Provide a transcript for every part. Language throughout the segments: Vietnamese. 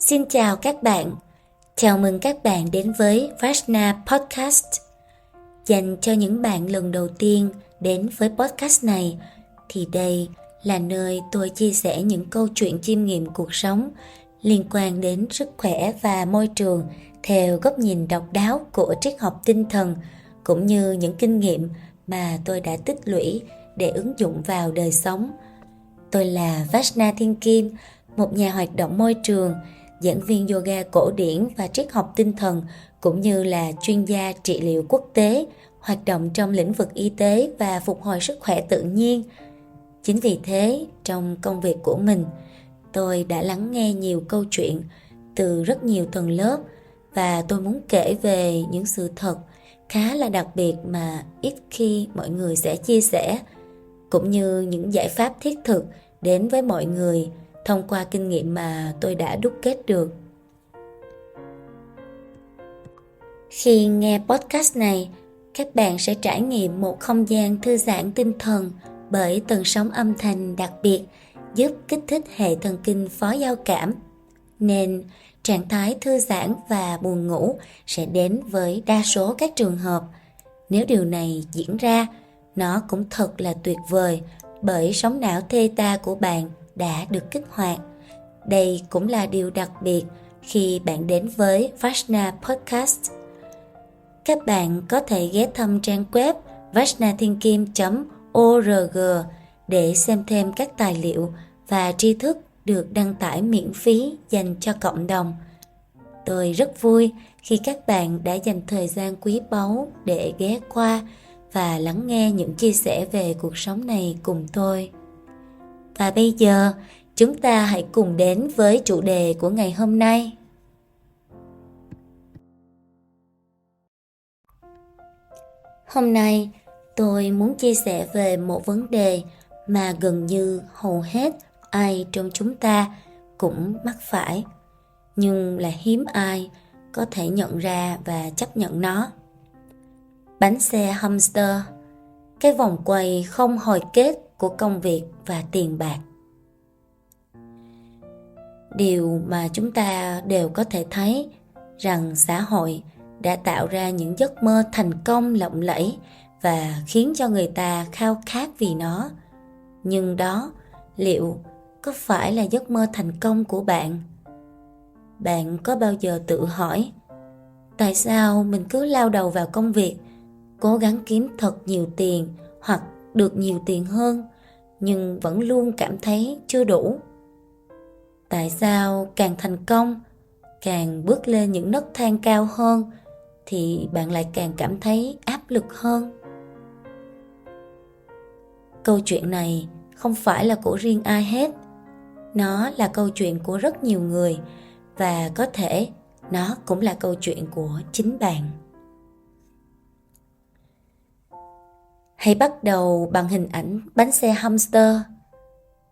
Xin chào các bạn. Chào mừng các bạn đến với Vajna Podcast. Dành cho những bạn lần đầu tiên đến với podcast này thì đây là nơi tôi chia sẻ những câu chuyện chiêm nghiệm cuộc sống liên quan đến sức khỏe và môi trường theo góc nhìn độc đáo của triết học tinh thần, cũng như những kinh nghiệm mà tôi đã tích lũy để ứng dụng vào đời sống. Tôi là Vajna Thiên Kim, một nhà hoạt động môi trường, giảng viên yoga cổ điển và triết học tinh thần, cũng như là chuyên gia trị liệu quốc tế, hoạt động trong lĩnh vực y tế và phục hồi sức khỏe tự nhiên. Chính vì thế, trong công việc của mình, tôi đã lắng nghe nhiều câu chuyện từ rất nhiều tầng lớp, và tôi muốn kể về những sự thật khá là đặc biệt mà ít khi mọi người sẽ chia sẻ, cũng như những giải pháp thiết thực đến với mọi người thông qua kinh nghiệm mà tôi đã đúc kết được. Khi nghe podcast này, các bạn sẽ trải nghiệm một không gian thư giãn tinh thần bởi tần sóng âm thanh đặc biệt giúp kích thích hệ thần kinh phó giao cảm, nên trạng thái thư giãn và buồn ngủ sẽ đến với đa số các trường hợp. Nếu điều này diễn ra, nó cũng thật là tuyệt vời, bởi sóng não theta của bạn đã được kích hoạt. Đây cũng là điều đặc biệt khi bạn đến với Vajna Podcast. Các bạn có thể ghé thăm trang web vajnathienkim.org để xem thêm các tài liệu và tri thức được đăng tải miễn phí dành cho cộng đồng. Tôi rất vui khi các bạn đã dành thời gian quý báu để ghé qua và lắng nghe những chia sẻ về cuộc sống này cùng tôi. Và bây giờ, chúng ta hãy cùng đến với chủ đề của ngày hôm nay. Hôm nay, tôi muốn chia sẻ về một vấn đề mà gần như hầu hết ai trong chúng ta cũng mắc phải, nhưng là hiếm ai có thể nhận ra và chấp nhận nó. Bánh xe hamster, cái vòng quay không hồi kết của công việc và tiền bạc. Điều mà chúng ta đều có thể thấy rằng xã hội đã tạo ra những giấc mơ thành công lộng lẫy và khiến cho người ta khao khát vì nó. Nhưng đó, liệu có phải là giấc mơ thành công của bạn? Bạn có bao giờ tự hỏi, tại sao mình cứ lao đầu vào công việc, cố gắng kiếm thật nhiều tiền hoặc được nhiều tiền hơn, nhưng vẫn luôn cảm thấy chưa đủ? Tại sao càng thành công, càng bước lên những nấc thang cao hơn thì bạn lại càng cảm thấy áp lực hơn? Câu chuyện này không phải là của riêng ai hết. Nó là câu chuyện của rất nhiều người, và có thể nó cũng là câu chuyện của chính bạn. Hãy bắt đầu bằng hình ảnh bánh xe hamster.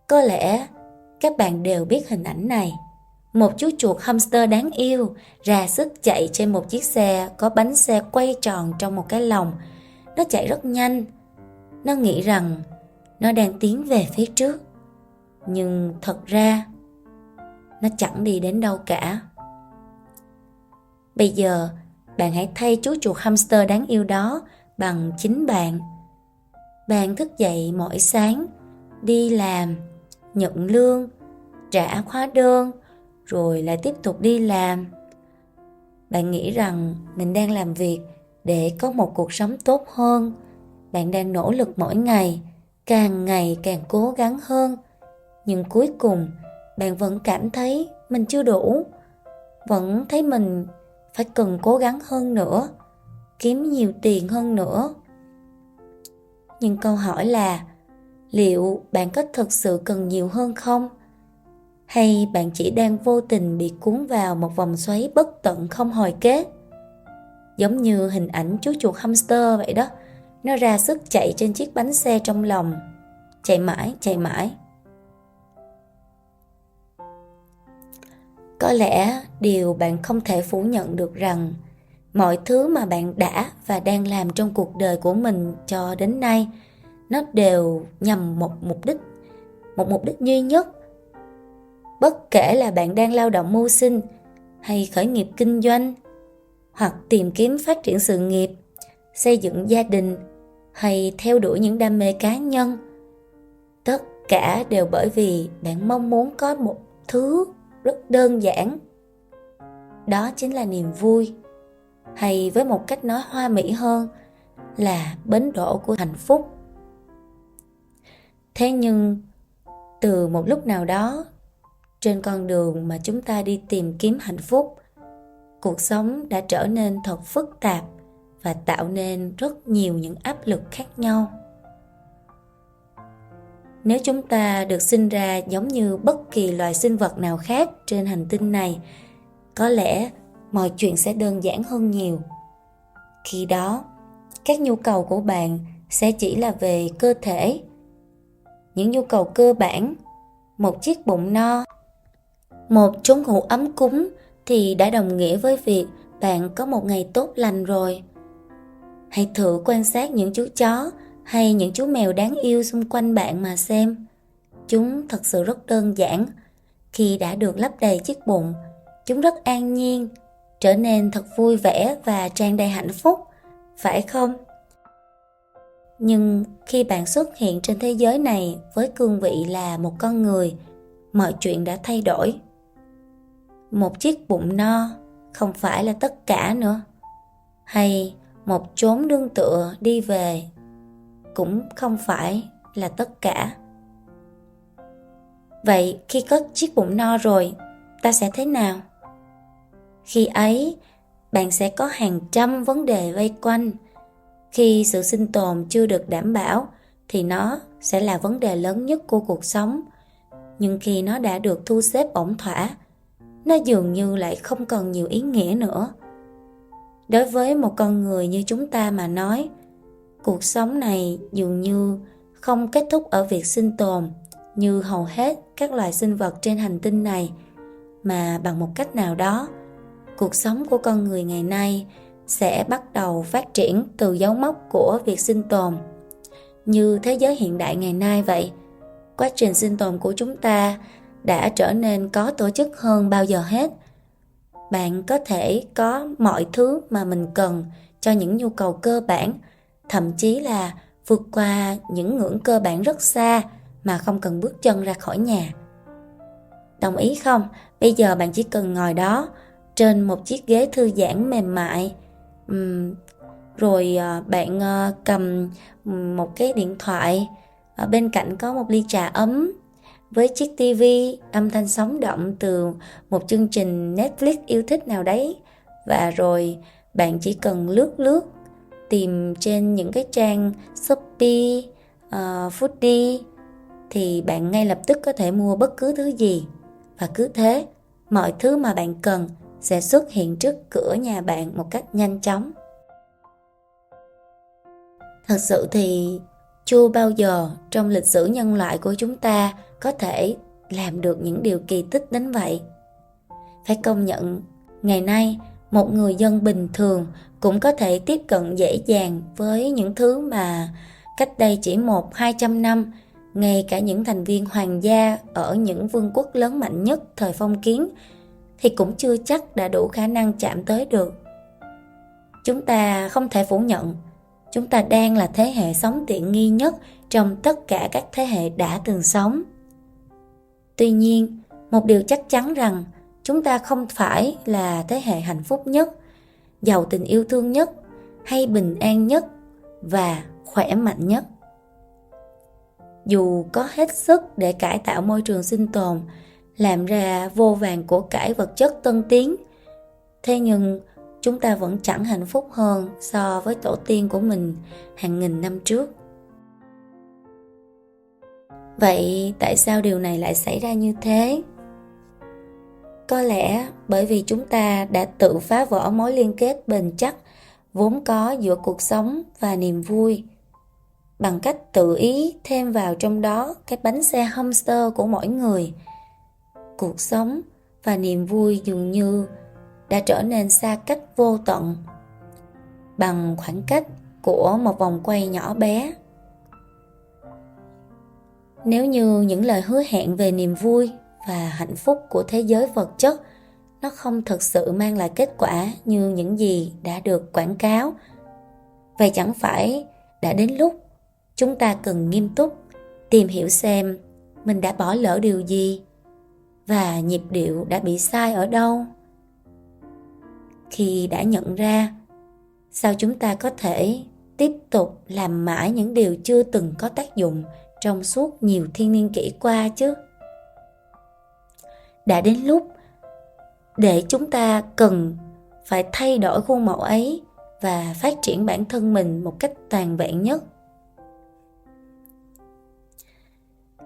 Có lẽ các bạn đều biết hình ảnh này. Một chú chuột hamster đáng yêu ra sức chạy trên một chiếc xe có bánh xe quay tròn trong một cái lồng. Nó chạy rất nhanh. Nó nghĩ rằng nó đang tiến về phía trước, nhưng thật ra nó chẳng đi đến đâu cả. Bây giờ, bạn hãy thay chú chuột hamster đáng yêu đó bằng chính bạn. Bạn thức dậy mỗi sáng, đi làm, nhận lương, trả hóa đơn, rồi lại tiếp tục đi làm. Bạn nghĩ rằng mình đang làm việc để có một cuộc sống tốt hơn. Bạn đang nỗ lực mỗi ngày càng cố gắng hơn. Nhưng cuối cùng, bạn vẫn cảm thấy mình chưa đủ. Vẫn thấy mình phải cần cố gắng hơn nữa, kiếm nhiều tiền hơn nữa. Nhưng câu hỏi là, liệu bạn có thực sự cần nhiều hơn không? Hay bạn chỉ đang vô tình bị cuốn vào một vòng xoáy bất tận không hồi kết? Giống như hình ảnh chú chuột hamster vậy đó. Nó ra sức chạy trên chiếc bánh xe trong lòng, chạy mãi. Có lẽ điều bạn không thể phủ nhận được rằng mọi thứ mà bạn đã và đang làm trong cuộc đời của mình cho đến nay, nó đều nhằm một mục đích duy nhất. Bất kể là bạn đang lao động mưu sinh hay khởi nghiệp kinh doanh, hoặc tìm kiếm phát triển sự nghiệp, xây dựng gia đình hay theo đuổi những đam mê cá nhân, tất cả đều bởi vì bạn mong muốn có một thứ rất đơn giản. Đó chính là niềm vui, hay với một cách nói hoa mỹ hơn là bến đỗ của hạnh phúc. Thế nhưng từ một lúc nào đó, trên con đường mà chúng ta đi tìm kiếm hạnh phúc, cuộc sống đã trở nên thật phức tạp và tạo nên rất nhiều những áp lực khác nhau. Nếu chúng ta được sinh ra giống như bất kỳ loài sinh vật nào khác trên hành tinh này, có lẽ mọi chuyện sẽ đơn giản hơn nhiều. Khi đó, các nhu cầu của bạn sẽ chỉ là về cơ thể. Những nhu cầu cơ bản, một chiếc bụng no, một chốn ngủ ấm cúng thì đã đồng nghĩa với việc bạn có một ngày tốt lành rồi. Hãy thử quan sát những chú chó hay những chú mèo đáng yêu xung quanh bạn mà xem. Chúng thật sự rất đơn giản. Khi đã được lấp đầy chiếc bụng, chúng rất an nhiên, trở nên thật vui vẻ và tràn đầy hạnh phúc, phải không? Nhưng khi bạn xuất hiện trên thế giới này với cương vị là một con người, mọi chuyện đã thay đổi. Một chiếc bụng no không phải là tất cả nữa, hay một chốn nương tựa đi về cũng không phải là tất cả. Vậy khi có chiếc bụng no rồi, ta sẽ thế nào? Khi ấy, bạn sẽ có hàng trăm vấn đề vây quanh. Khi sự sinh tồn chưa được đảm bảo, thì nó sẽ là vấn đề lớn nhất của cuộc sống. Nhưng khi nó đã được thu xếp ổn thỏa, nó dường như lại không còn nhiều ý nghĩa nữa. Đối với một con người như chúng ta mà nói, cuộc sống này dường như không kết thúc ở việc sinh tồn như hầu hết các loài sinh vật trên hành tinh này, mà bằng một cách nào đó, cuộc sống của con người ngày nay sẽ bắt đầu phát triển từ dấu mốc của việc sinh tồn. Như thế giới hiện đại ngày nay vậy, quá trình sinh tồn của chúng ta đã trở nên có tổ chức hơn bao giờ hết. Bạn có thể có mọi thứ mà mình cần cho những nhu cầu cơ bản, thậm chí là vượt qua những ngưỡng cơ bản rất xa mà không cần bước chân ra khỏi nhà. Đồng ý không? Bây giờ bạn chỉ cần ngồi đó trên một chiếc ghế thư giãn mềm mại, rồi bạn cầm một cái điện thoại, bên cạnh có một ly trà ấm với chiếc tivi, âm thanh sống động từ một chương trình Netflix yêu thích nào đấy, và rồi bạn chỉ cần lướt tìm trên những cái trang Shopee, Foodie, thì bạn ngay lập tức có thể mua bất cứ thứ gì. Và cứ thế, mọi thứ mà bạn cần sẽ xuất hiện trước cửa nhà bạn một cách nhanh chóng. Thật sự thì chưa bao giờ trong lịch sử nhân loại của chúng ta có thể làm được những điều kỳ tích đến vậy. Phải công nhận, ngày nay một người dân bình thường cũng có thể tiếp cận dễ dàng với những thứ mà cách đây chỉ 100-200 năm, ngay cả những thành viên hoàng gia ở những vương quốc lớn mạnh nhất thời phong kiến thì cũng chưa chắc đã đủ khả năng chạm tới được. Chúng ta không thể phủ nhận, chúng ta đang là thế hệ sống tiện nghi nhất trong tất cả các thế hệ đã từng sống. Tuy nhiên, một điều chắc chắn rằng chúng ta không phải là thế hệ hạnh phúc nhất, giàu tình yêu thương nhất, hay bình an nhất và khỏe mạnh nhất. Dù có hết sức để cải tạo môi trường sinh tồn, làm ra vô vàn của cải vật chất tân tiến, thế nhưng chúng ta vẫn chẳng hạnh phúc hơn so với tổ tiên của mình hàng nghìn năm trước. Vậy tại sao điều này lại xảy ra như thế? Có lẽ bởi vì chúng ta đã tự phá vỡ mối liên kết bền chắc vốn có giữa cuộc sống và niềm vui, bằng cách tự ý thêm vào trong đó cái bánh xe hamster của mỗi người. Cuộc sống và niềm vui dường như đã trở nên xa cách vô tận, bằng khoảng cách của một vòng quay nhỏ bé. Nếu như những lời hứa hẹn về niềm vui và hạnh phúc của thế giới vật chất nó không thực sự mang lại kết quả như những gì đã được quảng cáo. Vậy chẳng phải đã đến lúc chúng ta cần nghiêm túc tìm hiểu xem mình đã bỏ lỡ điều gì và nhịp điệu đã bị sai ở đâu? Khi đã nhận ra, sao chúng ta có thể tiếp tục làm mãi những điều chưa từng có tác dụng trong suốt nhiều thiên niên kỷ qua chứ? Đã đến lúc để chúng ta cần phải thay đổi khuôn mẫu ấy và phát triển bản thân mình một cách toàn vẹn nhất.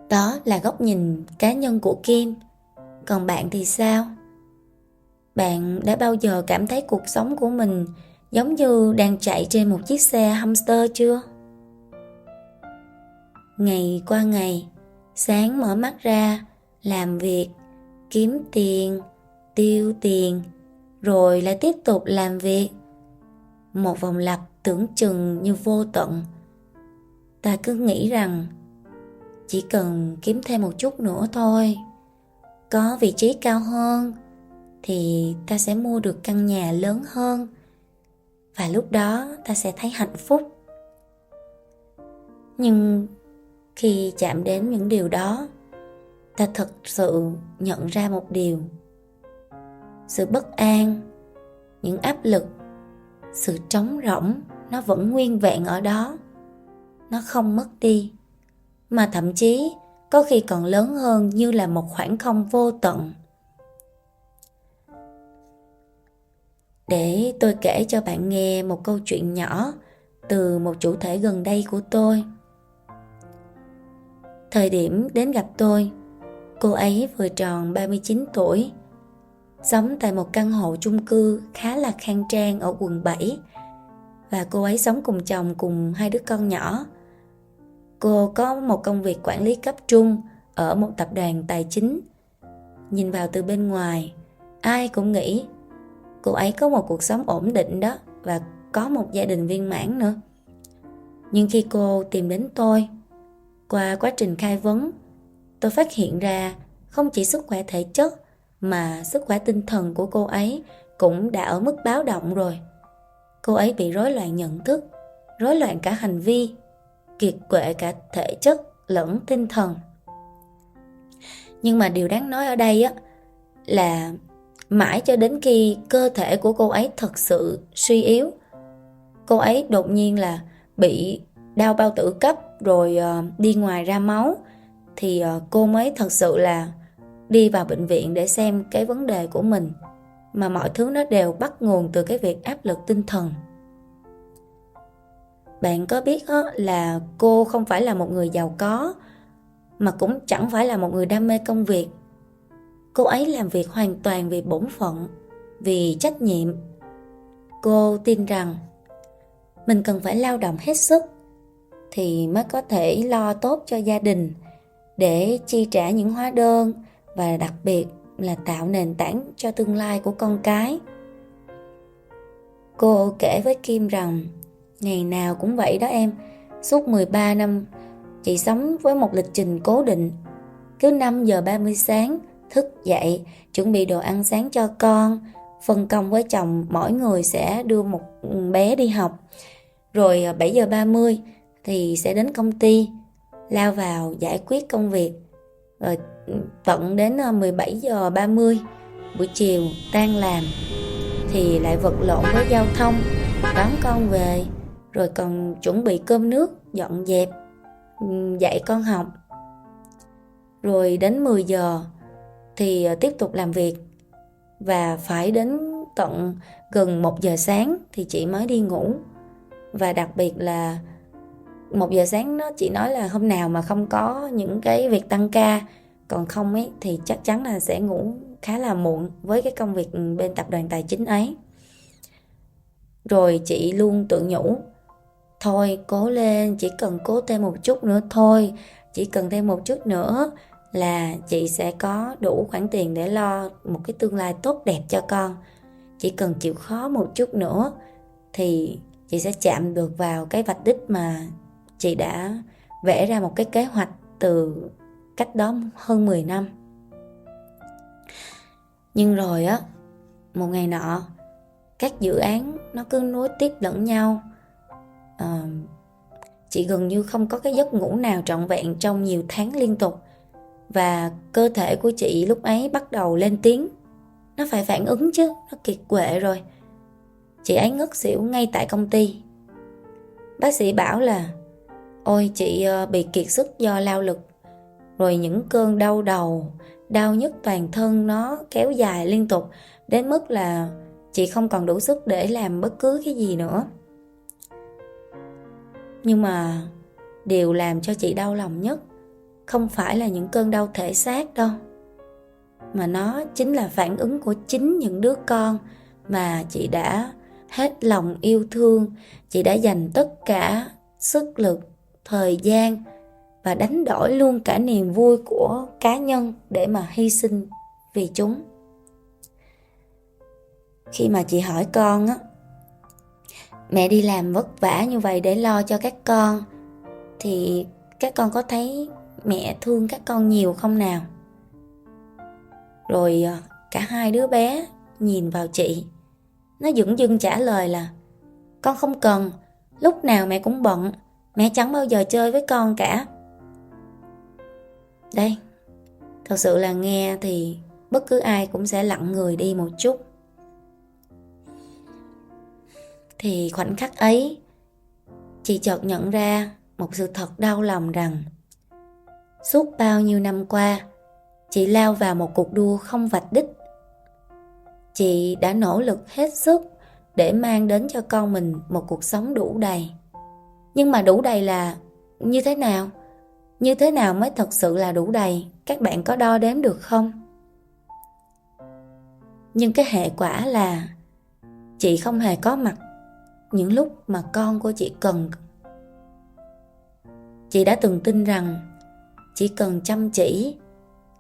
Đó là góc nhìn cá nhân của Kim. Còn bạn thì sao? Bạn đã bao giờ cảm thấy cuộc sống của mình giống như đang chạy trên một chiếc xe hamster chưa? Ngày qua ngày, sáng mở mắt ra, làm việc, kiếm tiền, tiêu tiền, rồi lại tiếp tục làm việc. Một vòng lặp tưởng chừng như vô tận. Ta cứ nghĩ rằng chỉ cần kiếm thêm một chút nữa thôi, có vị trí cao hơn thì ta sẽ mua được căn nhà lớn hơn, và lúc đó ta sẽ thấy hạnh phúc. Nhưng khi chạm đến những điều đó, ta thật sự nhận ra một điều: sự bất an, những áp lực, sự trống rỗng nó vẫn nguyên vẹn ở đó. Nó không mất đi, mà thậm chí có khi còn lớn hơn, như là một khoảng không vô tận. Để tôi kể cho bạn nghe một câu chuyện nhỏ từ một chủ thể gần đây của tôi. Thời điểm đến gặp tôi, cô ấy vừa tròn 39 tuổi, sống tại một căn hộ chung cư khá là khang trang ở quận 7, và cô ấy sống cùng chồng cùng 2 đứa con nhỏ. Cô có một công việc quản lý cấp trung ở một tập đoàn tài chính. Nhìn vào từ bên ngoài, ai cũng nghĩ cô ấy có một cuộc sống ổn định đó, và có một gia đình viên mãn nữa. Nhưng khi cô tìm đến tôi, qua quá trình khai vấn, tôi phát hiện ra không chỉ sức khỏe thể chất mà sức khỏe tinh thần của cô ấy cũng đã ở mức báo động rồi. Cô ấy bị rối loạn nhận thức, rối loạn cả hành vi, kiệt quệ cả thể chất lẫn tinh thần. Nhưng mà điều đáng nói ở đây là mãi cho đến khi cơ thể của cô ấy thật sự suy yếu, cô ấy đột nhiên là bị đau bao tử cấp, rồi đi ngoài ra máu, thì cô mới thật sự là đi vào bệnh viện để xem cái vấn đề của mình. Mà mọi thứ nó đều bắt nguồn từ cái việc áp lực tinh thần. Bạn có biết là cô không phải là một người giàu có, mà cũng chẳng phải là một người đam mê công việc. Cô ấy làm việc hoàn toàn vì bổn phận, vì trách nhiệm. Cô tin rằng mình cần phải lao động hết sức thì mới có thể lo tốt cho gia đình, để chi trả những hóa đơn, và đặc biệt là tạo nền tảng cho tương lai của con cái. Cô kể với Kim rằng ngày nào cũng vậy đó em. Suốt 13 năm chị sống với một lịch trình cố định. Cứ 5 giờ 30 sáng thức dậy, chuẩn bị đồ ăn sáng cho con, phân công với chồng mỗi người sẽ đưa một bé đi học. Rồi 7 giờ 30 thì sẽ đến công ty, lao vào giải quyết công việc. Rồi tận đến 17 giờ 30 buổi chiều tan làm thì lại vật lộn với giao thông, đón con về, rồi còn chuẩn bị cơm nước, dọn dẹp, dạy con học. Rồi đến 10 giờ thì tiếp tục làm việc, và phải đến tận gần 1 giờ sáng thì chị mới đi ngủ. Và đặc biệt là 1 giờ sáng đó, chị nói là hôm nào mà không có những cái việc tăng ca, còn không ấy thì chắc chắn là sẽ ngủ khá là muộn với cái công việc bên tập đoàn tài chính ấy. Rồi chị luôn tự nhủ, thôi cố lên, chỉ cần cố thêm một chút nữa thôi, chỉ cần thêm một chút nữa là chị sẽ có đủ khoản tiền để lo một cái tương lai tốt đẹp cho con. Chỉ cần chịu khó một chút nữa thì chị sẽ chạm được vào cái vạch đích mà chị đã vẽ ra một cái kế hoạch từ cách đó hơn 10 năm. Nhưng rồi á, một ngày nọ, các dự án nó cứ nối tiếp lẫn nhau. Chị gần như không có cái giấc ngủ nào trọn vẹn trong nhiều tháng liên tục. Và cơ thể của chị lúc ấy bắt đầu lên tiếng. Nó phải phản ứng chứ, nó kiệt quệ rồi. Chị ấy ngất xỉu ngay tại công ty. Bác sĩ bảo là ôi chị bị kiệt sức do lao lực. Rồi những cơn đau đầu, đau nhức toàn thân nó kéo dài liên tục, đến mức là chị không còn đủ sức để làm bất cứ cái gì nữa. Nhưng mà điều làm cho chị đau lòng nhất không phải là những cơn đau thể xác đâu, mà nó chính là phản ứng của chính những đứa con mà chị đã hết lòng yêu thương. Chị đã dành tất cả sức lực, thời gian và đánh đổi luôn cả niềm vui của cá nhân để mà hy sinh vì chúng. Khi mà chị hỏi con á, mẹ đi làm vất vả như vậy để lo cho các con, thì các con có thấy mẹ thương các con nhiều không nào? Rồi cả hai đứa bé nhìn vào chị, nó dửng dưng trả lời là con không cần, lúc nào mẹ cũng bận, mẹ chẳng bao giờ chơi với con cả. Đây, thật sự là nghe thì bất cứ ai cũng sẽ lặng người đi một chút. Thì khoảnh khắc ấy, chị chợt nhận ra một sự thật đau lòng rằng suốt bao nhiêu năm qua, chị lao vào một cuộc đua không vạch đích. Chị đã nỗ lực hết sức để mang đến cho con mình một cuộc sống đủ đầy. Nhưng mà đủ đầy là như thế nào? Như thế nào mới thật sự là đủ đầy? Các bạn có đo đếm được không? Nhưng cái hệ quả là chị không hề có mặt những lúc mà con của chị cần. Chị đã từng tin rằng chỉ cần chăm chỉ,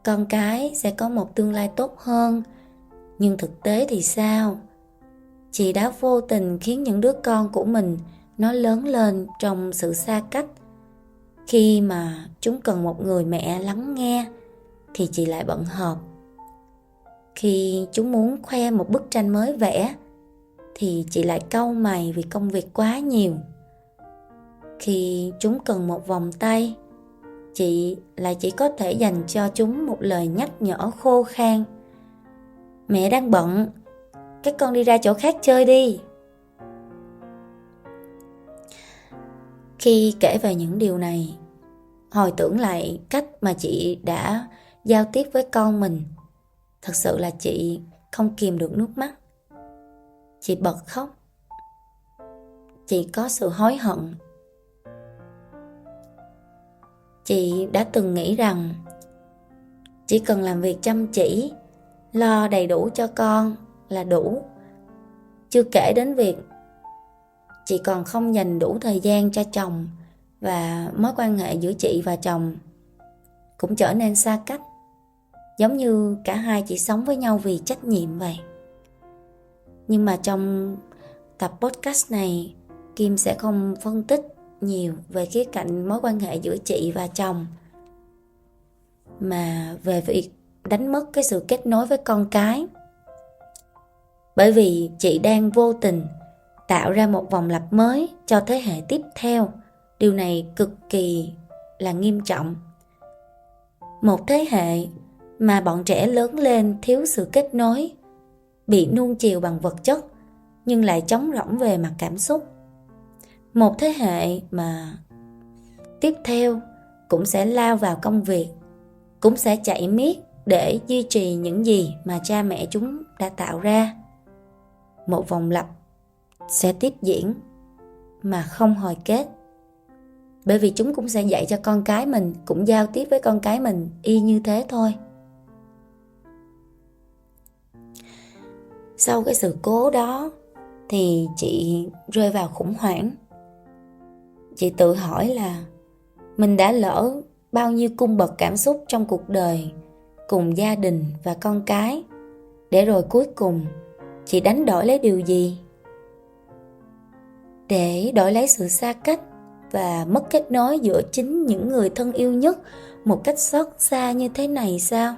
con cái sẽ có một tương lai tốt hơn. Nhưng thực tế thì sao? Chị đã vô tình khiến những đứa con của mình nó lớn lên trong sự xa cách. Khi mà chúng cần một người mẹ lắng nghe thì chị lại bận họp. Khi chúng muốn khoe một bức tranh mới vẽ thì chị lại cau mày vì công việc quá nhiều. Khi chúng cần một vòng tay, chị lại chỉ có thể dành cho chúng một lời nhắc nhở khô khan: mẹ đang bận, các con đi ra chỗ khác chơi đi. Khi kể về những điều này, hồi tưởng lại cách mà chị đã giao tiếp với con mình, thật sự là chị không kìm được nước mắt. Chị bật khóc. Chị có sự hối hận. Chị đã từng nghĩ rằng chỉ cần làm việc chăm chỉ, lo đầy đủ cho con là đủ. Chưa kể đến việc chị còn không dành đủ thời gian cho chồng, và mối quan hệ giữa chị và chồng cũng trở nên xa cách, giống như cả hai chỉ sống với nhau vì trách nhiệm vậy. Nhưng mà trong tập podcast này, Kim sẽ không phân tích nhiều về khía cạnh mối quan hệ giữa chị và chồng, mà về việc đánh mất cái sự kết nối với con cái. Bởi vì chị đang vô tình tạo ra một vòng lặp mới cho thế hệ tiếp theo. Điều này cực kỳ là nghiêm trọng. Một thế hệ mà bọn trẻ lớn lên thiếu sự kết nối, bị nuông chiều bằng vật chất nhưng lại trống rỗng về mặt cảm xúc. Một thế hệ mà tiếp theo cũng sẽ lao vào công việc, cũng sẽ chạy miết để duy trì những gì mà cha mẹ chúng đã tạo ra. Một vòng lặp sẽ tiếp diễn mà không hồi kết. Bởi vì chúng cũng sẽ dạy cho con cái mình, cũng giao tiếp với con cái mình y như thế thôi. Sau cái sự cố đó thì chị rơi vào khủng hoảng. Chị tự hỏi là mình đã lỡ bao nhiêu cung bậc cảm xúc trong cuộc đời cùng gia đình và con cái, để rồi cuối cùng chị đánh đổi lấy điều gì? Để đổi lấy sự xa cách và mất kết nối giữa chính những người thân yêu nhất một cách xót xa như thế này sao?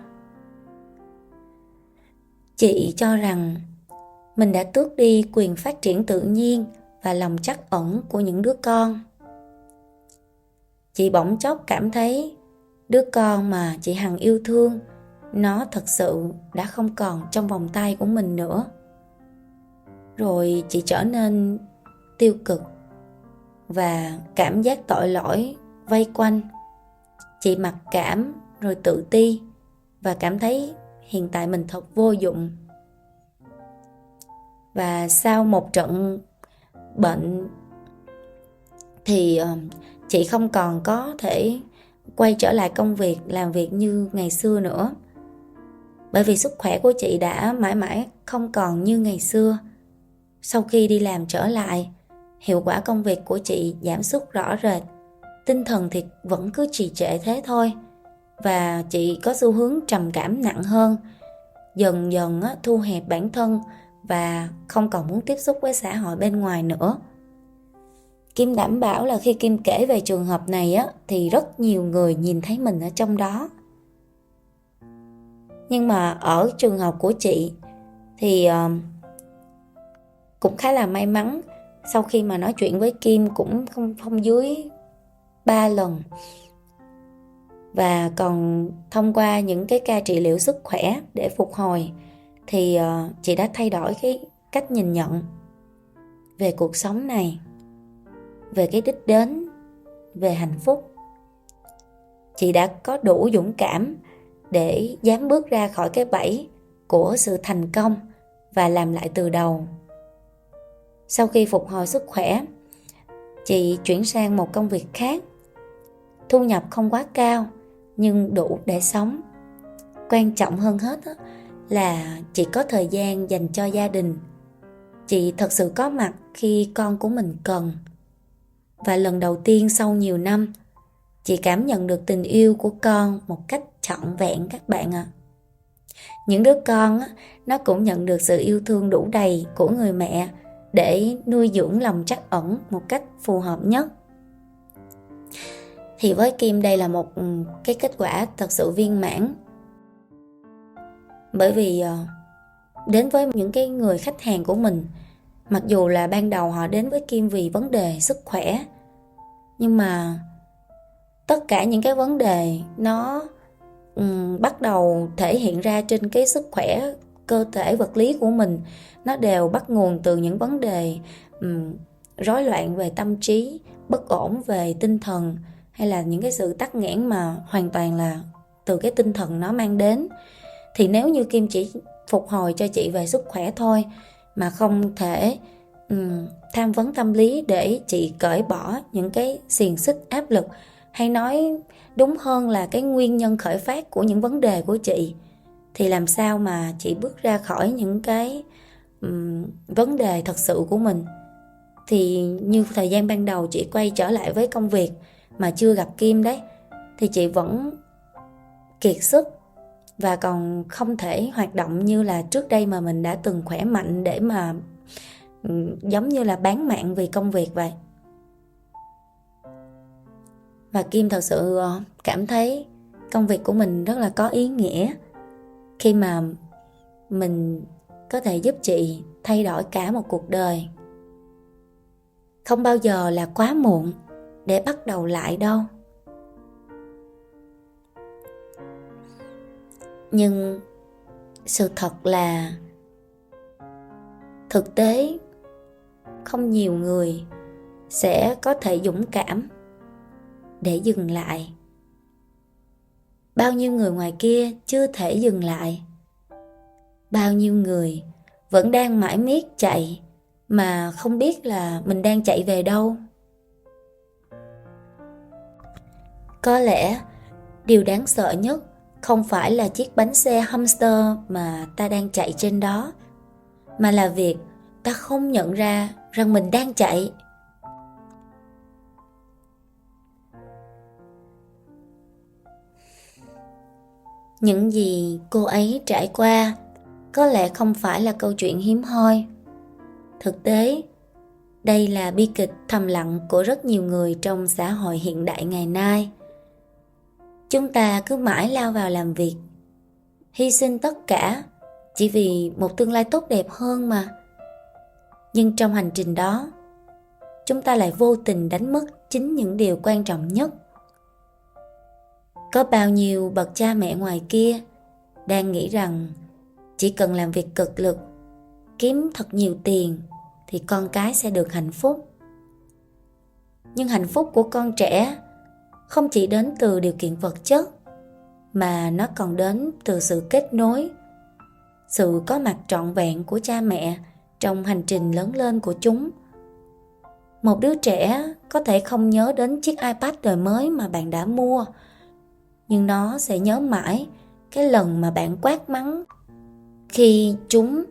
Chị cho rằng mình đã tước đi quyền phát triển tự nhiên và lòng trắc ẩn của những đứa con. Chị bỗng chốc cảm thấy đứa con mà chị hằng yêu thương, nó thật sự đã không còn trong vòng tay của mình nữa. Rồi chị trở nên tiêu cực và cảm giác tội lỗi vây quanh. Chị mặc cảm rồi tự ti và cảm thấy hiện tại mình thật vô dụng. Và sau một trận bệnh thì chị không còn có thể quay trở lại công việc, làm việc như ngày xưa nữa. Bởi vì sức khỏe của chị đã mãi mãi không còn như ngày xưa. Sau khi đi làm trở lại, hiệu quả công việc của chị giảm sút rõ rệt. Tinh thần thì vẫn cứ trì trệ thế thôi. Và chị có xu hướng trầm cảm nặng hơn, dần dần thu hẹp bản thân và không còn muốn tiếp xúc với xã hội bên ngoài nữa. Kim đảm bảo là khi Kim kể về trường hợp này thì rất nhiều người nhìn thấy mình ở trong đó. Nhưng mà ở trường hợp của chị thì cũng khá là may mắn. Sau khi mà nói chuyện với Kim cũng không dưới 3 lần, và còn thông qua những cái ca trị liệu sức khỏe để phục hồi, thì chị đã thay đổi cái cách nhìn nhận về cuộc sống này, về cái đích đến, về hạnh phúc. Chị đã có đủ dũng cảm để dám bước ra khỏi cái bẫy của sự thành công và làm lại từ đầu. Sau khi phục hồi sức khỏe, chị chuyển sang một công việc khác. Thu nhập không quá cao nhưng đủ để sống. Quan trọng hơn hết là chị có thời gian dành cho gia đình. Chị thật sự có mặt khi con của mình cần. Và lần đầu tiên sau nhiều năm, chị cảm nhận được tình yêu của con một cách trọn vẹn các bạn ạ. Những đứa con nó cũng nhận được sự yêu thương đủ đầy của người mẹ để nuôi dưỡng lòng trắc ẩn một cách phù hợp nhất. Thì với Kim đây là một cái kết quả thật sự viên mãn. Bởi vì đến với những cái người khách hàng của mình, mặc dù là ban đầu họ đến với Kim vì vấn đề sức khỏe, nhưng mà tất cả những cái vấn đề nó bắt đầu thể hiện ra trên cái sức khỏe cơ thể vật lý của mình. Nó đều bắt nguồn từ những vấn đề rối loạn về tâm trí, bất ổn về tinh thần, hay là những cái sự tắc nghẽn mà hoàn toàn là từ cái tinh thần nó mang đến. Thì nếu như Kim chỉ phục hồi cho chị về sức khỏe thôi, mà không thể tham vấn tâm lý để chị cởi bỏ những cái xiềng xích áp lực, hay nói đúng hơn là cái nguyên nhân khởi phát của những vấn đề của chị, thì làm sao mà chị bước ra khỏi những cái vấn đề thật sự của mình. Thì như thời gian ban đầu chị quay trở lại với công việc mà chưa gặp Kim đấy, thì chị vẫn kiệt sức và còn không thể hoạt động như là trước đây mà mình đã từng khỏe mạnh để mà giống như là bán mạng vì công việc vậy. Và Kim thật sự cảm thấy công việc của mình rất là có ý nghĩa khi mà mình có thể giúp chị thay đổi cả một cuộc đời. Không bao giờ là quá muộn để bắt đầu lại đâu. Nhưng sự thật là thực tế không nhiều người sẽ có thể dũng cảm để dừng lại. Bao nhiêu người ngoài kia chưa thể dừng lại. Bao nhiêu người vẫn đang mãi miết chạy mà không biết là mình đang chạy về đâu. Có lẽ điều đáng sợ nhất không phải là chiếc bánh xe hamster mà ta đang chạy trên đó, mà là việc ta không nhận ra rằng mình đang chạy. Những gì cô ấy trải qua có lẽ không phải là câu chuyện hiếm hoi. Thực tế, đây là bi kịch thầm lặng của rất nhiều người trong xã hội hiện đại ngày nay. Chúng ta cứ mãi lao vào làm việc, hy sinh tất cả chỉ vì một tương lai tốt đẹp hơn mà. Nhưng trong hành trình đó, chúng ta lại vô tình đánh mất chính những điều quan trọng nhất. Có bao nhiêu bậc cha mẹ ngoài kia đang nghĩ rằng chỉ cần làm việc cực lực, kiếm thật nhiều tiền thì con cái sẽ được hạnh phúc. Nhưng hạnh phúc của con trẻ không chỉ đến từ điều kiện vật chất, mà nó còn đến từ sự kết nối, sự có mặt trọn vẹn của cha mẹ trong hành trình lớn lên của chúng. Một đứa trẻ có thể không nhớ đến chiếc iPad đời mới mà bạn đã mua, nhưng nó sẽ nhớ mãi cái lần mà bạn quát mắng khi chúng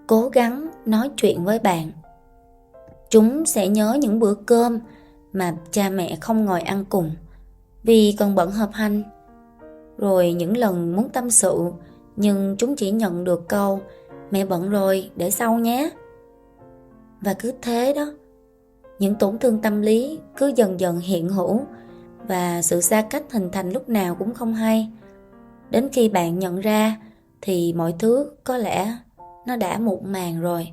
cố gắng nói chuyện với bạn. Chúng sẽ nhớ những bữa cơm mà cha mẹ không ngồi ăn cùng vì còn bận họp hành. Rồi những lần muốn tâm sự, nhưng chúng chỉ nhận được câu "mẹ bận rồi, để sau nhé". Và cứ thế đó, những tổn thương tâm lý cứ dần dần hiện hữu, và sự xa cách hình thành lúc nào cũng không hay. Đến khi bạn nhận ra thì mọi thứ có lẽ nó đã muộn màng rồi.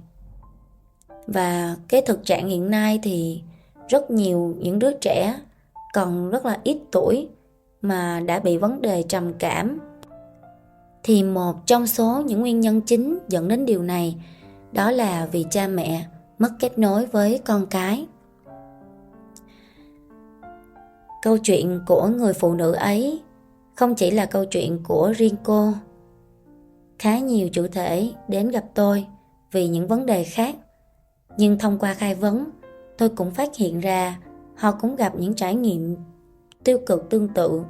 Và cái thực trạng hiện nay thì rất nhiều những đứa trẻ còn rất là ít tuổi mà đã bị vấn đề trầm cảm. Thì một trong số những nguyên nhân chính dẫn đến điều này, đó là vì cha mẹ mất kết nối với con cái. Câu chuyện của người phụ nữ ấy không chỉ là câu chuyện của riêng cô. Khá nhiều chủ thể đến gặp tôi vì những vấn đề khác, nhưng thông qua khai vấn, tôi cũng phát hiện ra họ cũng gặp những trải nghiệm tiêu cực tương tự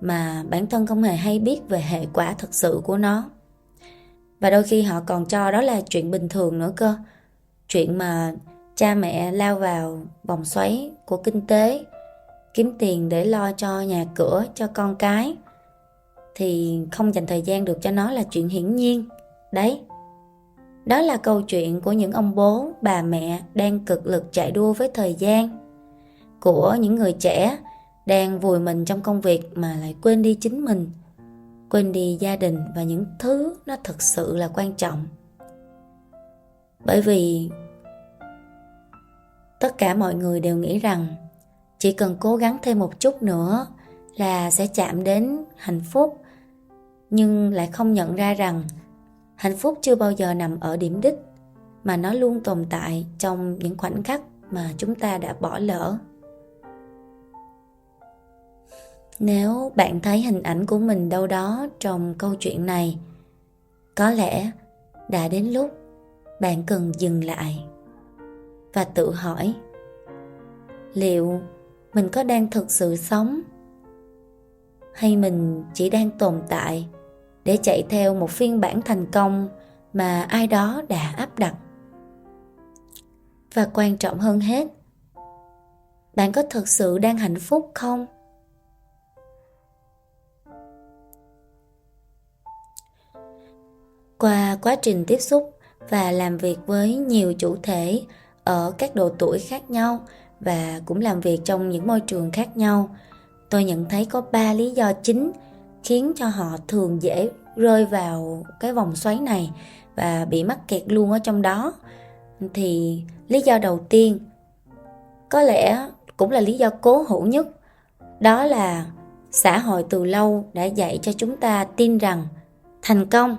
mà bản thân không hề hay biết về hệ quả thực sự của nó. Và đôi khi họ còn cho đó là chuyện bình thường nữa cơ. Chuyện mà cha mẹ lao vào vòng xoáy của kinh tế, kiếm tiền để lo cho nhà cửa, cho con cái, thì không dành thời gian được cho nó là chuyện hiển nhiên. Đấy, đó là câu chuyện của những ông bố, bà mẹ đang cực lực chạy đua với thời gian, của những người trẻ đang vùi mình trong công việc mà lại quên đi chính mình, quên đi gia đình và những thứ nó thực sự là quan trọng. Bởi vì tất cả mọi người đều nghĩ rằng chỉ cần cố gắng thêm một chút nữa là sẽ chạm đến hạnh phúc, nhưng lại không nhận ra rằng hạnh phúc chưa bao giờ nằm ở điểm đích, mà nó luôn tồn tại trong những khoảnh khắc mà chúng ta đã bỏ lỡ. Nếu bạn thấy hình ảnh của mình đâu đó trong câu chuyện này, có lẽ đã đến lúc bạn cần dừng lại và tự hỏi, liệu mình có đang thực sự sống, hay mình chỉ đang tồn tại để chạy theo một phiên bản thành công mà ai đó đã áp đặt? Và quan trọng hơn hết, bạn có thực sự đang hạnh phúc không? Qua quá trình tiếp xúc và làm việc với nhiều chủ thể ở các độ tuổi khác nhau và cũng làm việc trong những môi trường khác nhau, tôi nhận thấy có 3 lý do chính khiến cho họ thường dễ rơi vào cái vòng xoáy này và bị mắc kẹt luôn ở trong đó. Thì lý do đầu tiên, có lẽ cũng là lý do cố hữu nhất, đó là xã hội từ lâu đã dạy cho chúng ta tin rằng thành công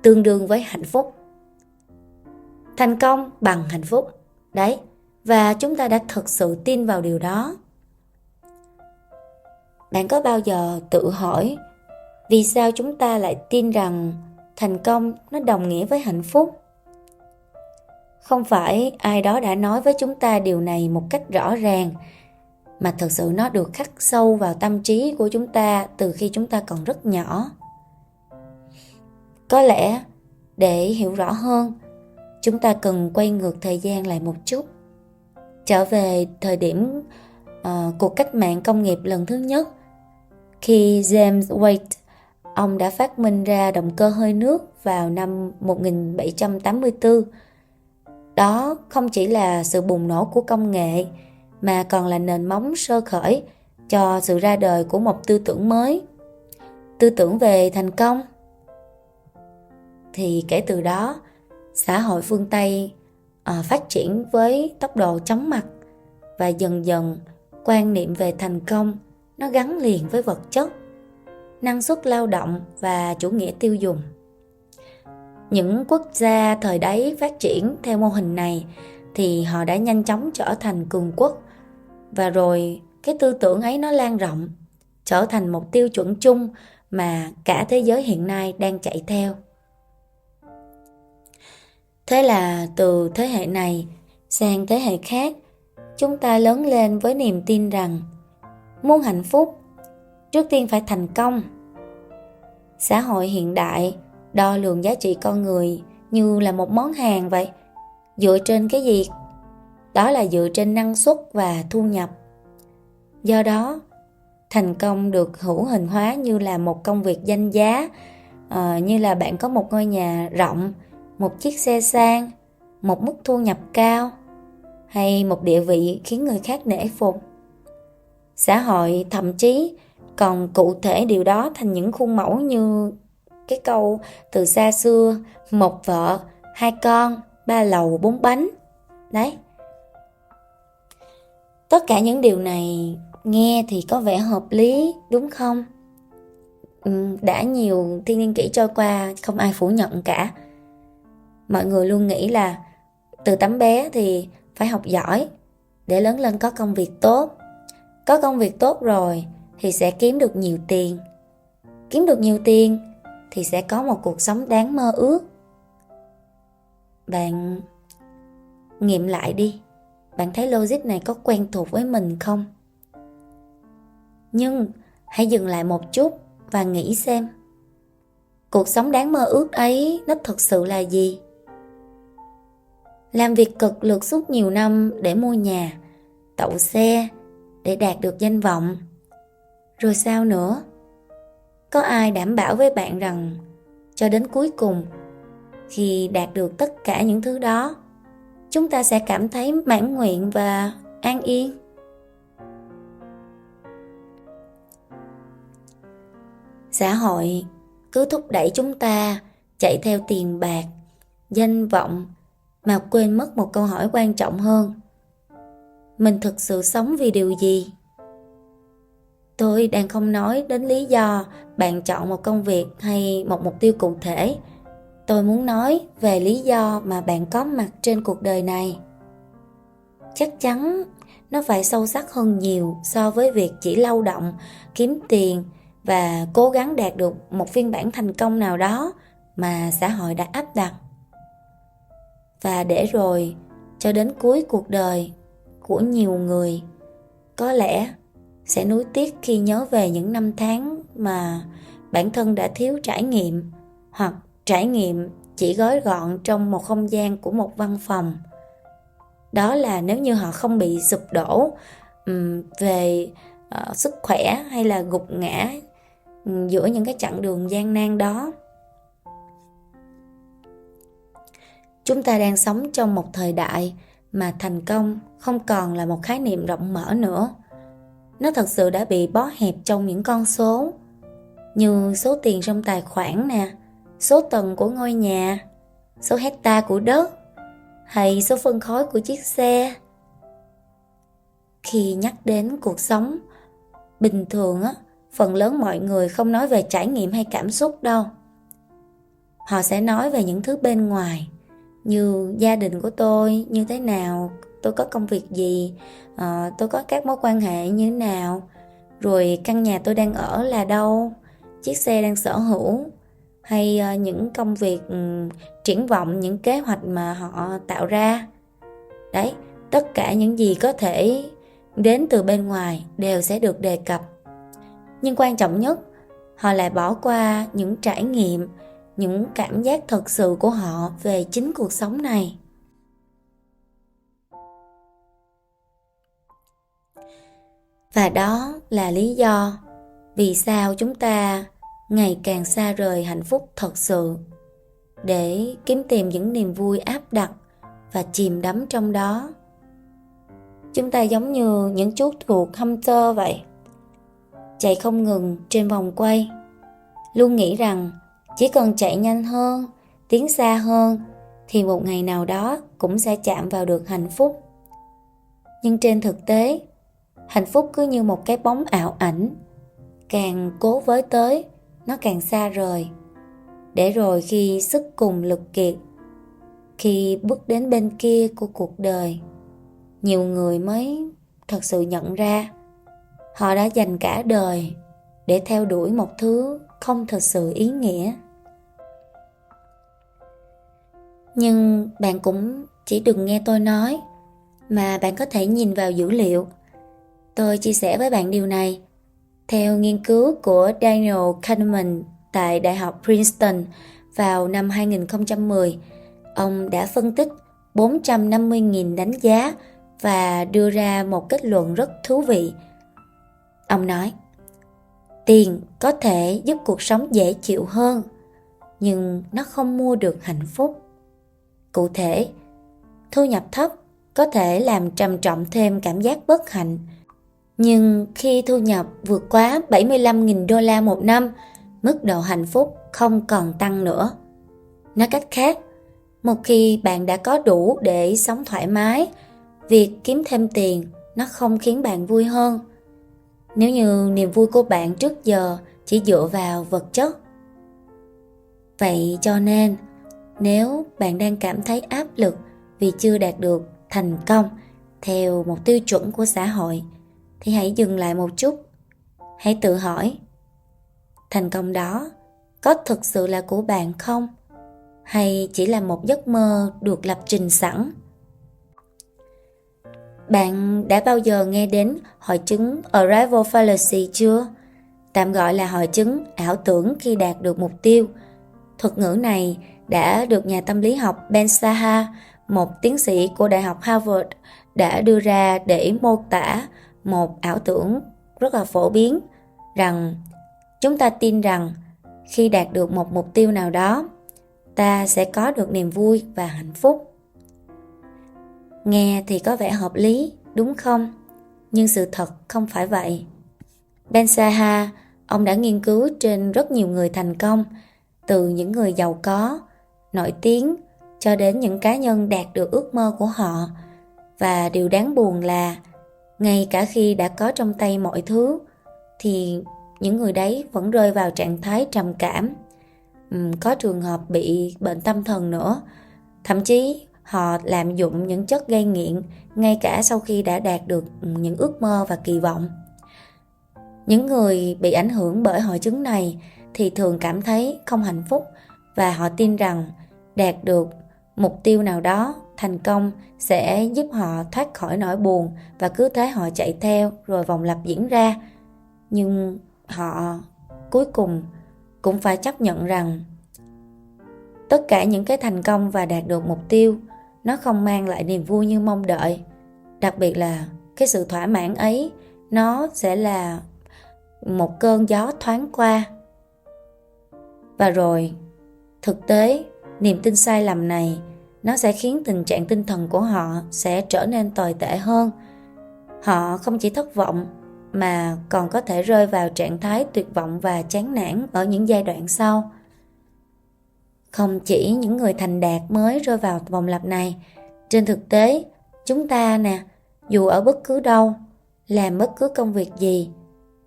tương đương với hạnh phúc. Thành công bằng hạnh phúc. Đấy, và chúng ta đã thực sự tin vào điều đó. Bạn có bao giờ tự hỏi vì sao chúng ta lại tin rằng thành công nó đồng nghĩa với hạnh phúc? Không phải ai đó đã nói với chúng ta điều này một cách rõ ràng, mà thực sự nó được khắc sâu vào tâm trí của chúng ta từ khi chúng ta còn rất nhỏ. Có lẽ để hiểu rõ hơn, chúng ta cần quay ngược thời gian lại một chút, trở về thời điểm cuộc cách mạng công nghiệp lần thứ nhất, khi James Watt, ông đã phát minh ra động cơ hơi nước vào năm 1784. Đó không chỉ là sự bùng nổ của công nghệ, mà còn là nền móng sơ khởi cho sự ra đời của một tư tưởng mới, tư tưởng về thành công. thì kể từ đó xã hội phương Tây phát triển với tốc độ chóng mặt, và dần dần quan niệm về thành công nó gắn liền với vật chất, năng suất lao động và chủ nghĩa tiêu dùng. Những quốc gia thời đấy phát triển theo mô hình này thì họ đã nhanh chóng trở thành cường quốc, và rồi cái tư tưởng ấy nó lan rộng, trở thành một tiêu chuẩn chung mà cả thế giới hiện nay đang chạy theo. Thế là từ thế hệ này sang thế hệ khác, chúng ta lớn lên với niềm tin rằng muốn hạnh phúc, trước tiên phải thành công. Xã hội hiện đại đo lường giá trị con người như là một món hàng vậy. Dựa trên cái gì? Đó là dựa trên năng suất và thu nhập. Do đó, thành công được hữu hình hóa như là một công việc danh giá, như là bạn có một ngôi nhà rộng, một chiếc xe sang, một mức thu nhập cao, hay một địa vị khiến người khác nể phục. Xã hội thậm chí còn cụ thể điều đó thành những khuôn mẫu như cái câu từ xa xưa: một vợ, hai con, ba lầu, bốn bánh. Đấy. Tất cả những điều này nghe thì có vẻ hợp lý, đúng không? Đã nhiều thiên niên kỷ trôi qua, không ai phủ nhận cả. Mọi người luôn nghĩ là từ tấm bé thì phải học giỏi để lớn lên có công việc tốt. Có công việc tốt rồi thì sẽ kiếm được nhiều tiền. Kiếm được nhiều tiền thì sẽ có một cuộc sống đáng mơ ước. Bạn nghiệm lại đi. Bạn thấy logic này có quen thuộc với mình không? Nhưng hãy dừng lại một chút và nghĩ xem, cuộc sống đáng mơ ước ấy nó thực sự là gì? Làm việc cực lực suốt nhiều năm để mua nhà, tậu xe, để đạt được danh vọng. Rồi sao nữa? Có ai đảm bảo với bạn rằng cho đến cuối cùng, khi đạt được tất cả những thứ đó, chúng ta sẽ cảm thấy mãn nguyện và an yên? Xã hội cứ thúc đẩy chúng ta chạy theo tiền bạc, danh vọng, mà quên mất một câu hỏi quan trọng hơn. Mình thực sự sống vì điều gì? Tôi đang không nói đến lý do bạn chọn một công việc hay một mục tiêu cụ thể. Tôi muốn nói về lý do mà bạn có mặt trên cuộc đời này. Chắc chắn nó phải sâu sắc hơn nhiều so với việc chỉ lao động, kiếm tiền và cố gắng đạt được một phiên bản thành công nào đó mà xã hội đã áp đặt. Và để rồi, cho đến cuối cuộc đời của nhiều người, có lẽ sẽ nuối tiếc khi nhớ về những năm tháng mà bản thân đã thiếu trải nghiệm, hoặc trải nghiệm chỉ gói gọn trong một không gian của một văn phòng. Đó là nếu như họ không bị sụp đổ về sức khỏe hay là gục ngã giữa những cái chặng đường gian nan đó. Chúng ta đang sống trong một thời đại mà thành công không còn là một khái niệm rộng mở nữa. Nó thật sự đã bị bó hẹp trong những con số, như số tiền trong tài khoản nè, số tầng của ngôi nhà, số hectare của đất, hay số phân khối của chiếc xe. Khi nhắc đến cuộc sống bình thường phần lớn mọi người không nói về trải nghiệm hay cảm xúc đâu. Họ sẽ nói về những thứ bên ngoài, như gia đình của tôi như thế nào, tôi có công việc gì, tôi có các mối quan hệ như thế nào, rồi căn nhà tôi đang ở là đâu, chiếc xe đang sở hữu, hay những công việc triển vọng, những kế hoạch mà họ tạo ra. Đấy, tất cả những gì có thể đến từ bên ngoài đều sẽ được đề cập. Nhưng quan trọng nhất, họ lại bỏ qua những trải nghiệm, những cảm giác thật sự của họ về chính cuộc sống này. Và đó là lý do vì sao chúng ta ngày càng xa rời hạnh phúc thật sự, để kiếm tìm những niềm vui áp đặt và chìm đắm trong đó. Chúng ta giống như những chú chuột hamster vậy, chạy không ngừng trên vòng quay, luôn nghĩ rằng chỉ cần chạy nhanh hơn tiến xa hơn thì một ngày nào đó cũng sẽ chạm vào được hạnh phúc. Nhưng trên thực tế, hạnh phúc cứ như một cái bóng ảo ảnh, càng cố với tới, nó càng xa rời. Để rồi khi sức cùng lực kiệt, khi bước đến bên kia của cuộc đời, nhiều người mới thật sự nhận ra họ đã dành cả đời để theo đuổi một thứ không thực sự ý nghĩa. Nhưng bạn cũng chỉ đừng nghe tôi nói, mà bạn có thể nhìn vào dữ liệu. Tôi chia sẻ với bạn điều này. Theo nghiên cứu của Daniel Kahneman tại Đại học Princeton vào năm 2010, ông đã phân tích 450.000 đánh giá và đưa ra một kết luận rất thú vị. Ông nói, tiền có thể giúp cuộc sống dễ chịu hơn, nhưng nó không mua được hạnh phúc. Cụ thể, thu nhập thấp có thể làm trầm trọng thêm cảm giác bất hạnh. Nhưng khi thu nhập vượt quá 75.000 đô la một năm, mức độ hạnh phúc không còn tăng nữa. Nói cách khác, một khi bạn đã có đủ để sống thoải mái, việc kiếm thêm tiền nó không khiến bạn vui hơn. Nếu như niềm vui của bạn trước giờ chỉ dựa vào vật chất. Vậy cho nên, nếu bạn đang cảm thấy áp lực vì chưa đạt được thành công theo một tiêu chuẩn của xã hội, thì hãy dừng lại một chút. Hãy tự hỏi, thành công đó có thực sự là của bạn không? Hay chỉ là một giấc mơ được lập trình sẵn? Bạn đã bao giờ nghe đến hội chứng Arrival Fallacy chưa? Tạm gọi là hội chứng ảo tưởng khi đạt được mục tiêu. Thuật ngữ này đã được nhà tâm lý học Ben Shahar, một tiến sĩ của Đại học Harvard, đã đưa ra để mô tả một ảo tưởng rất là phổ biến rằng chúng ta tin rằng khi đạt được một mục tiêu nào đó, ta sẽ có được niềm vui và hạnh phúc. Nghe thì có vẻ hợp lý, đúng không? Nhưng sự thật không phải vậy. Ben Shahar, ông đã nghiên cứu trên rất nhiều người thành công, từ những người giàu có, nổi tiếng cho đến những cá nhân đạt được ước mơ của họ. Và điều đáng buồn là ngay cả khi đã có trong tay mọi thứ thì những người đấy vẫn rơi vào trạng thái trầm cảm. Có trường hợp bị bệnh tâm thần nữa. Thậm chí họ lạm dụng những chất gây nghiện ngay cả sau khi đã đạt được những ước mơ và kỳ vọng. Những người bị ảnh hưởng bởi hội chứng này thì thường cảm thấy không hạnh phúc, và họ tin rằng đạt được mục tiêu nào đó, thành công sẽ giúp họ thoát khỏi nỗi buồn, và cứ thế họ chạy theo rồi vòng lặp diễn ra. Nhưng họ cuối cùng cũng phải chấp nhận rằng tất cả những cái thành công và đạt được mục tiêu nó không mang lại niềm vui như mong đợi. Đặc biệt là cái sự thỏa mãn ấy, nó sẽ là một cơn gió thoáng qua. Và rồi, thực tế, niềm tin sai lầm này nó sẽ khiến tình trạng tinh thần của họ sẽ trở nên tồi tệ hơn. Họ không chỉ thất vọng mà còn có thể rơi vào trạng thái tuyệt vọng và chán nản ở những giai đoạn sau. Không chỉ những người thành đạt mới rơi vào vòng lặp này. Trên thực tế, chúng ta dù ở bất cứ đâu, làm bất cứ công việc gì,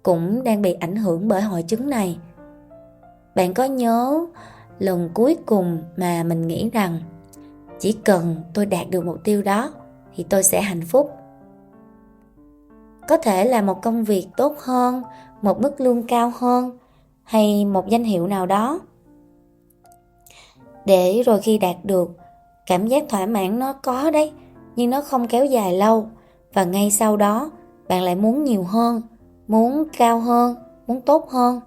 cũng đang bị ảnh hưởng bởi hội chứng này. Bạn có nhớ lần cuối cùng mà mình nghĩ rằng chỉ cần tôi đạt được mục tiêu đó thì tôi sẽ hạnh phúc? Có thể là một công việc tốt hơn, một mức lương cao hơn, hay một danh hiệu nào đó. Để rồi khi đạt được, cảm giác thỏa mãn nó có đấy, nhưng nó không kéo dài lâu. Và ngay sau đó, bạn lại muốn nhiều hơn, muốn cao hơn, muốn tốt hơn.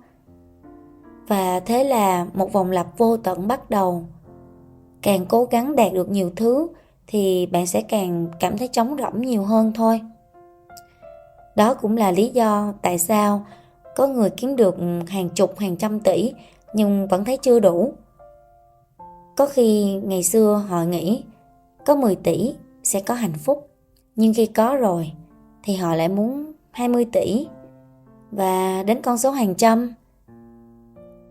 Và thế là một vòng lặp vô tận bắt đầu. Càng cố gắng đạt được nhiều thứ thì bạn sẽ càng cảm thấy trống rỗng nhiều hơn thôi. Đó cũng là lý do tại sao có người kiếm được hàng chục, hàng trăm tỷ nhưng vẫn thấy chưa đủ. Có khi ngày xưa họ nghĩ có 10 tỷ sẽ có hạnh phúc, nhưng khi có rồi thì họ lại muốn 20 tỷ và đến con số hàng trăm.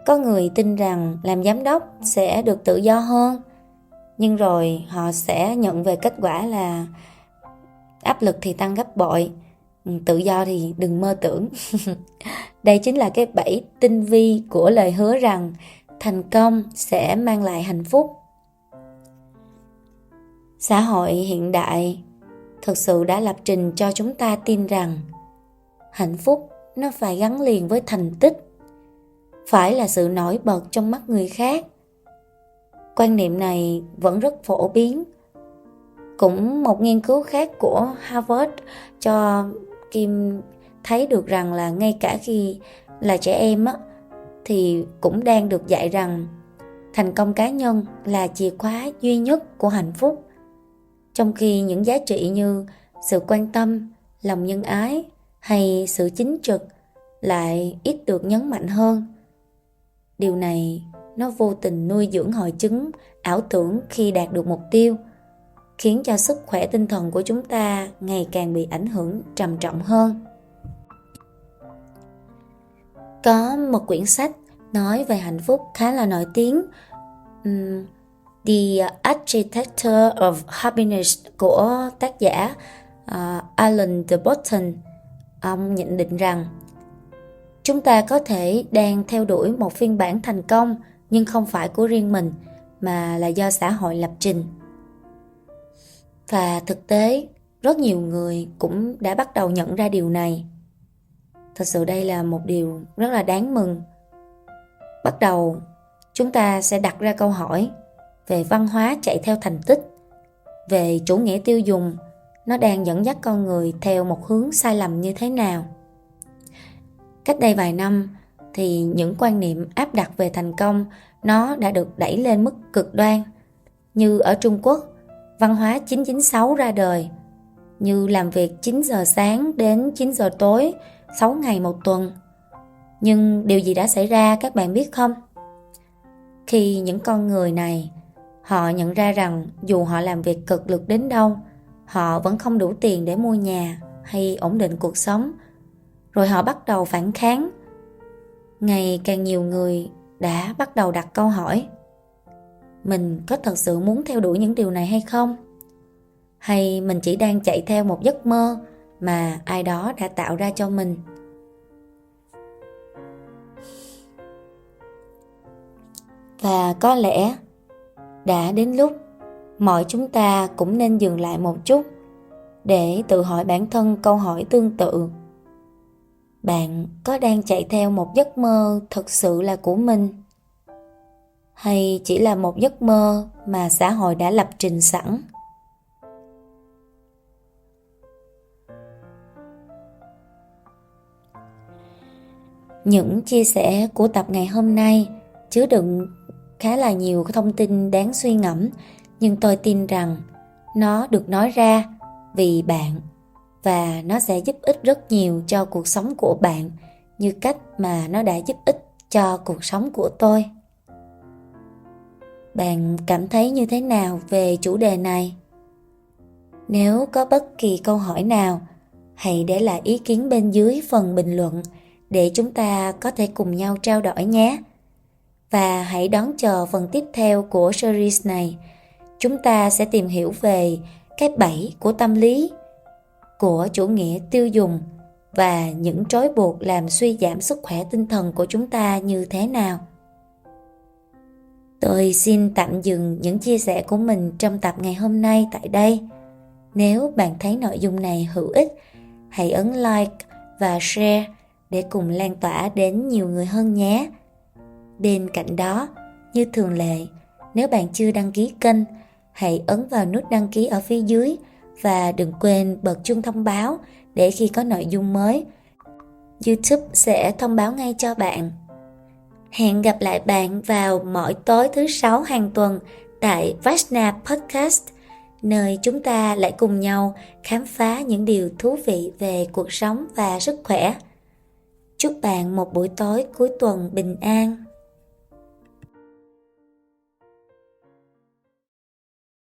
Có người tin rằng làm giám đốc sẽ được tự do hơn, nhưng rồi họ sẽ nhận về kết quả là áp lực thì tăng gấp bội, tự do thì đừng mơ tưởng. Đây chính là cái bẫy tinh vi của lời hứa rằng thành công sẽ mang lại hạnh phúc. Xã hội hiện đại thực sự đã lập trình cho chúng ta tin rằng hạnh phúc nó phải gắn liền với thành tích, phải là sự nổi bật trong mắt người khác. Quan niệm này vẫn rất phổ biến. Cũng một nghiên cứu khác của Harvard cho Kim thấy được rằng là ngay cả khi là trẻ em thì cũng đang được dạy rằng thành công cá nhân là chìa khóa duy nhất của hạnh phúc. Trong khi những giá trị như sự quan tâm, lòng nhân ái hay sự chính trực lại ít được nhấn mạnh hơn. Điều này nó vô tình nuôi dưỡng hội chứng ảo tưởng khi đạt được mục tiêu, khiến cho sức khỏe tinh thần của chúng ta ngày càng bị ảnh hưởng trầm trọng hơn. Có một quyển sách nói về hạnh phúc khá là nổi tiếng, The Architecture of Happiness của tác giả Alan de Botton. Ông nhận định rằng chúng ta có thể đang theo đuổi một phiên bản thành công nhưng không phải của riêng mình, mà là do xã hội lập trình. Và thực tế, rất nhiều người cũng đã bắt đầu nhận ra điều này. Thật sự đây là một điều rất là đáng mừng. Bắt đầu, chúng ta sẽ đặt ra câu hỏi về văn hóa chạy theo thành tích, về chủ nghĩa tiêu dùng, nó đang dẫn dắt con người theo một hướng sai lầm như thế nào. Cách đây vài năm thì những quan niệm áp đặt về thành công nó đã được đẩy lên mức cực đoan. Như ở Trung Quốc, văn hóa 996 ra đời, như làm việc 9 giờ sáng đến 9 giờ tối, 6 ngày một tuần. Nhưng điều gì đã xảy ra các bạn biết không? Khi những con người này, họ nhận ra rằng dù họ làm việc cực lực đến đâu, họ vẫn không đủ tiền để mua nhà hay ổn định cuộc sống. Rồi họ bắt đầu phản kháng. Ngày càng nhiều người đã bắt đầu đặt câu hỏi: mình có thật sự muốn theo đuổi những điều này hay không? Hay mình chỉ đang chạy theo một giấc mơ mà ai đó đã tạo ra cho mình? Và có lẽ đã đến lúc mọi chúng ta cũng nên dừng lại một chút để tự hỏi bản thân câu hỏi tương tự. Bạn có đang chạy theo một giấc mơ thực sự là của mình? Hay chỉ là một giấc mơ mà xã hội đã lập trình sẵn? Những chia sẻ của tập ngày hôm nay chứa đựng khá là nhiều thông tin đáng suy ngẫm, nhưng tôi tin rằng nó được nói ra vì bạn, và nó sẽ giúp ích rất nhiều cho cuộc sống của bạn như cách mà nó đã giúp ích cho cuộc sống của tôi. Bạn cảm thấy như thế nào về chủ đề này? Nếu có bất kỳ câu hỏi nào, hãy để lại ý kiến bên dưới phần bình luận để chúng ta có thể cùng nhau trao đổi nhé. Và hãy đón chờ phần tiếp theo của series này. Chúng ta sẽ tìm hiểu về cái bẫy của tâm lý, của chủ nghĩa tiêu dùng và những trói buộc làm suy giảm sức khỏe tinh thần của chúng ta như thế nào. Tôi xin tạm dừng những chia sẻ của mình trong tập ngày hôm nay tại đây. Nếu bạn thấy nội dung này hữu ích, hãy ấn like và share để cùng lan tỏa đến nhiều người hơn nhé. Bên cạnh đó, như thường lệ, nếu bạn chưa đăng ký kênh, hãy ấn vào nút đăng ký ở phía dưới và đừng quên bật chuông thông báo để khi có nội dung mới, YouTube sẽ thông báo ngay cho bạn. Hẹn gặp lại bạn vào mỗi tối thứ 6 hàng tuần tại Vajna Podcast, nơi chúng ta lại cùng nhau khám phá những điều thú vị về cuộc sống và sức khỏe. Chúc bạn một buổi tối cuối tuần bình an.